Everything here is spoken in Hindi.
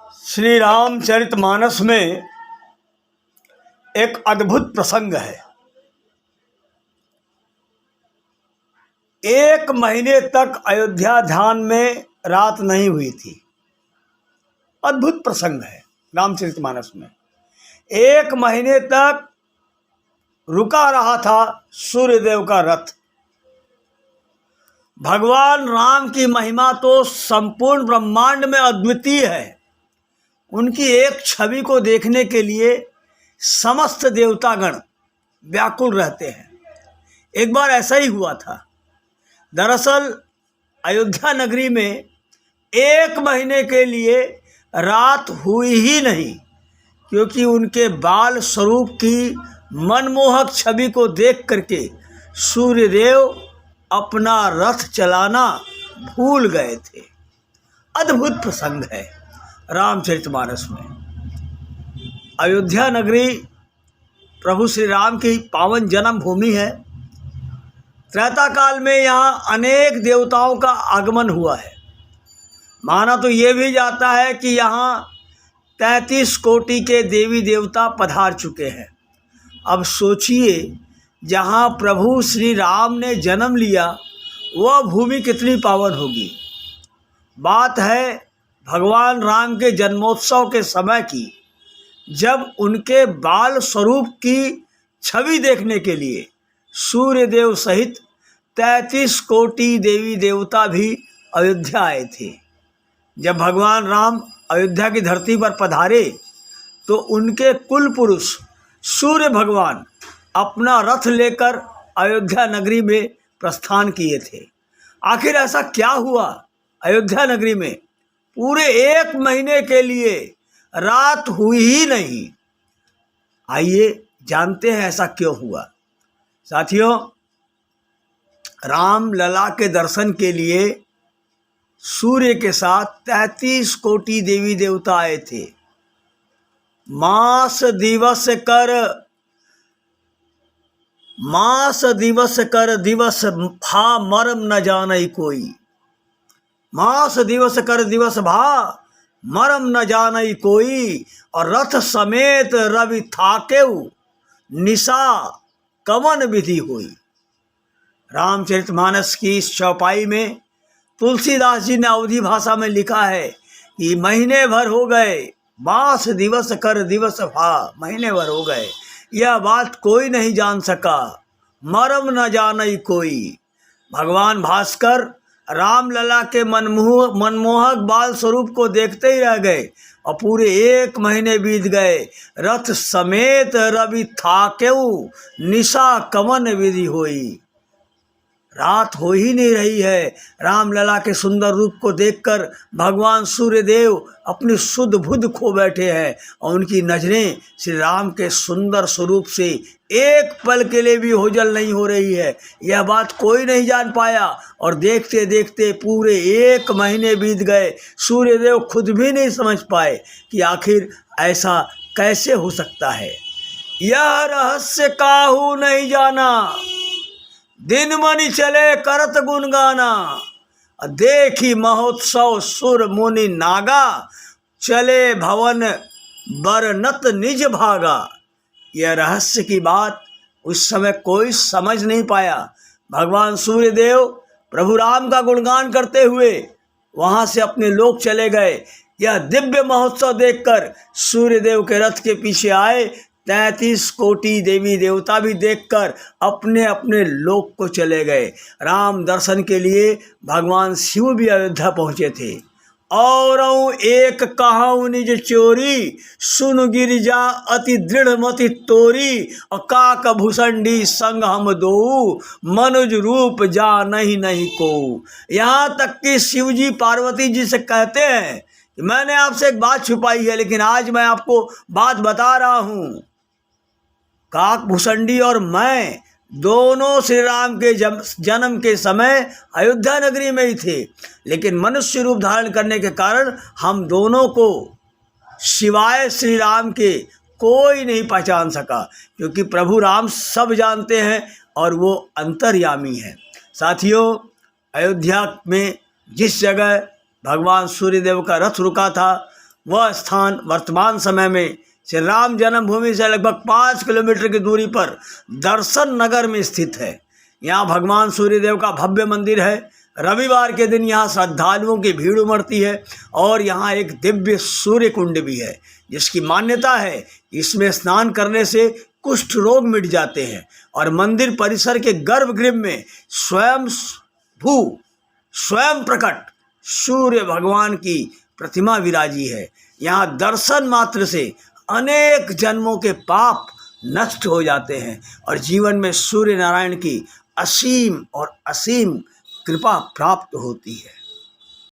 श्री रामचरितमानस में एक अद्भुत प्रसंग है। 1 महीने तक अयोध्या ध्यान में रात नहीं हुई थी। अद्भुत प्रसंग है रामचरितमानस में। 1 महीने तक रुका रहा था सूर्यदेव का रथ। भगवान राम की महिमा तो संपूर्ण ब्रह्मांड में अद्वितीय है। उनकी एक छवि को देखने के लिए समस्त देवतागण व्याकुल रहते हैं। एक बार ऐसा ही हुआ था। दरअसल अयोध्या नगरी में 1 महीने के लिए रात हुई ही नहीं, क्योंकि उनके बाल स्वरूप की मनमोहक छवि को देख करके सूर्यदेव अपना रथ चलाना भूल गए थे। अद्भुत प्रसंग है रामचरितमानस में। अयोध्या नगरी प्रभु श्री राम की पावन जन्म भूमि है। त्रेता काल में यहाँ अनेक देवताओं का आगमन हुआ है। माना तो ये भी जाता है कि यहाँ 33 कोटि के देवी देवता पधार चुके हैं। अब सोचिए, जहाँ प्रभु श्री राम ने जन्म लिया वह भूमि कितनी पावन होगी। बात है भगवान राम के जन्मोत्सव के समय की, जब उनके बाल स्वरूप की छवि देखने के लिए सूर्यदेव सहित 33 कोटि देवी देवता भी अयोध्या आए थे। जब भगवान राम अयोध्या की धरती पर पधारे तो उनके कुल पुरुष सूर्य भगवान अपना रथ लेकर अयोध्या नगरी में प्रस्थान किए थे। आखिर ऐसा क्या हुआ अयोध्या नगरी में पूरे 1 महीने के लिए रात हुई ही नहीं। आइए जानते हैं ऐसा क्यों हुआ। साथियों, राम लला के दर्शन के लिए सूर्य के साथ 33 कोटि देवी देवता आए थे। मास दिवस कर दिवस भा मरम न जानई कोई। मास दिवस कर दिवस भा मरम न जानई कोई। और रथ समेत रवि थाकेउ निशा कवन विधि हुई। रामचरितमानस की इस चौपाई में तुलसीदास जी ने अवधी भाषा में लिखा है कि महीने भर हो गए, मास दिवस कर दिवस भा, महीने भर हो गए, यह बात कोई नहीं जान सका, मरम न जानई कोई। भगवान भास्कर रामलला के मनमोहक बाल स्वरूप को देखते ही रह गए और पूरे 1 महीने बीत गए। रथ समेत रवि थाकेउ निशा कवन विधि होई। रात हो ही नहीं रही है। रामलला के सुंदर रूप को देखकर भगवान सूर्यदेव अपनी सुध बुध खो बैठे हैं और उनकी नजरें श्री राम के सुंदर स्वरूप से एक पल के लिए भी ओझल नहीं हो रही है। यह बात कोई नहीं जान पाया और देखते देखते पूरे 1 महीने बीत गए। सूर्यदेव खुद भी नहीं समझ पाए कि आखिर ऐसा कैसे हो सकता है। यह रहस्य काहू नहीं जाना, दिन मनि चले करत गुनगाना। देखी महोत्सव सुर मुनि नागा, चले भवन बरनत निज भागा। यह रहस्य की बात उस समय कोई समझ नहीं पाया। भगवान सूर्यदेव प्रभु राम का गुणगान करते हुए वहाँ से अपने लोक चले गए। यह दिव्य महोत्सव देखकर सूर्यदेव के रथ के पीछे आए 33 कोटि देवी देवता भी देखकर अपने अपने लोक को चले गए। राम दर्शन के लिए भगवान शिव भी अयोध्या पहुँचे थे। और एक कहाऊ निज चोरी, सुन गिरिजा अति दृढ़ मति तोरी। और काक भूषंडी संग हम दो, मनुज रूप जा नहीं को। यहाँ तक कि शिव जी पार्वती जी से कहते हैं कि मैंने आपसे एक बात छुपाई है, लेकिन आज मैं आपको बात बता रहा हूँ। काक भूषंडी और मैं दोनों श्री राम के जन्म के समय अयोध्या नगरी में ही थे, लेकिन मनुष्य रूप धारण करने के कारण हम दोनों को सिवाय श्री राम के कोई नहीं पहचान सका, क्योंकि प्रभु राम सब जानते हैं और वो अंतर्यामी हैं। साथियों, अयोध्या में जिस जगह भगवान सूर्यदेव का रथ रुका था वह स्थान वर्तमान समय में श्री राम जन्मभूमि से लगभग 5 किलोमीटर की दूरी पर दर्शन नगर में स्थित है। यहाँ भगवान सूर्यदेव का भव्य मंदिर है। रविवार के दिन यहाँ श्रद्धालुओं की भीड़ उमड़ती है और यहाँ एक दिव्य सूर्य कुंड भी है, जिसकी मान्यता है इसमें स्नान करने से कुष्ठ रोग मिट जाते हैं। और मंदिर परिसर के गर्भगृह में स्वयं प्रकट सूर्य भगवान की प्रतिमा विराजी है। यहाँ दर्शन मात्र से अनेक जन्मों के पाप नष्ट हो जाते हैं और जीवन में सूर्य नारायण की असीम और असीम कृपा प्राप्त होती है।